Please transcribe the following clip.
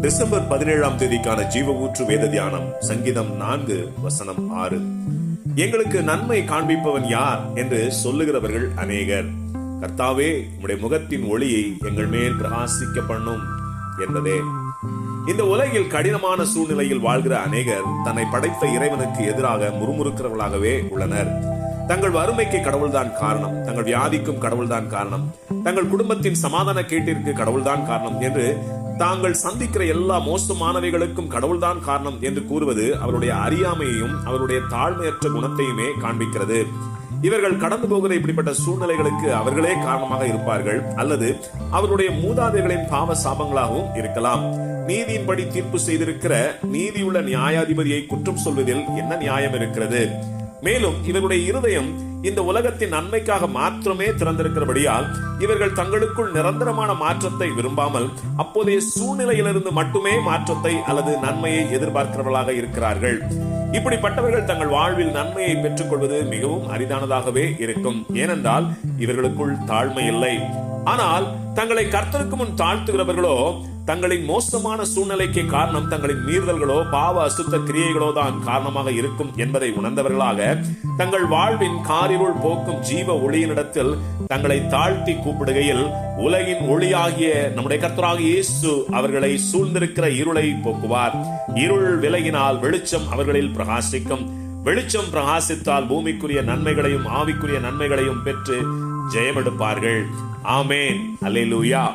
December 17ஆம் தேதிக்கான ஜீவ ஊற்று வேத தியானம் சங்கீதம் 4:6. எங்களுக்கு நன்மை காண்பிப்பவன் யார் என்று சொல்லுகிறவர்கள் அநேகர். கர்த்தாவே, உம்முடைய முகத்தின் ஒளியை எங்கள் மேல் பிரகாசிக்க பண்ணும் என்பதே. இந்த உலகில் கடினமான சூழ்நிலையில் வாழ்கிற அநேகர் தன்னை படைத்த இறைவனுக்கு எதிராக முறுமுறுக்கிறவர்களாகவே உள்ளனர். தங்கள் வறுமைக்கு கடவுள்தான் காரணம், தங்கள் வியாதிக்கும் கடவுள்தான் காரணம், தங்கள் குடும்பத்தின் சமாதான கேட்டிற்கு கடவுள்தான் காரணம் என்று தாங்கள் சந்திக்கிற எல்லா மோசமானவைகளுக்கும் கடவுள்தான் காரணம் என்று கூறுவது அவருடைய அறியாமையையும் அவருடைய தாழ்மையற்ற குணத்தையுமே காண்பிக்கிறது. இவர்கள் கடந்து போகிற இப்படிப்பட்ட சூழ்நிலைகளுக்கு அவர்களே காரணமாக இருப்பார்கள், அல்லது அவருடைய மூதாதைகளின் பாவ சாபங்களாகவும் இருக்கலாம். நீதியின்படி தீர்ப்பு செய்திருக்கிற நீதியுள்ள நியாயாதிபதியை குற்றம் சொல்வதில் என்ன நியாயம் இருக்கிறது? மேலும் இவருடைய இருதயம் இந்த உலகத்தின் நன்மைக்காக மாத்திரமே திறந்திருக்கிறபடியால் இவர்கள் தங்களுக்குள் நிரந்தரமான மாற்றத்தை விரும்பாமல் அப்போதைய சூழ்நிலையிலிருந்து மட்டுமே மாற்றத்தை அல்லது நன்மையை எதிர்பார்க்கிறவர்களாக இருக்கிறார்கள். இப்படிப்பட்டவர்கள் தங்கள் வாழ்வில் நன்மையை பெற்றுக் கொள்வது மிகவும் அரிதானதாகவே இருக்கும். ஏனென்றால் இவர்களுக்குள் தாழ்மை இல்லை. ஆனால் தங்களை கர்த்தருக்கு முன் தாழ்த்துகிறவர்களோ தங்களின் மோசமான சூழ்நிலைக்கு காரணம் தங்களின் மீறுதல்களோ பாவ அசுத்த கிரியைகளோ தான் காரணமாக இருக்கும் என்பதை உணர்ந்தவர்களாக தங்கள் வாழ்வின் காரிருள் போக்கும் ஜீவ ஒளியினிடத்தில் தங்களை தாழ்த்தி கூப்பிடுகையில் உலகின் ஒளியாகிய நம்முடைய கர்த்தராகிய இயேசு அவர்களை சூழ்ந்திருக்கிற இருளை போக்குவார். இருள் விலகினால் வெளிச்சம் அவர்களில் பிரகாசிக்கும். வெளிச்சம் பிரகாசித்தால் பூமிக்குரிய நன்மைகளையும் ஆவிக்குரிய நன்மைகளையும் பெற்று ஜெயமெடுப்பார்கள். ஆமென். அல்லேலூயா.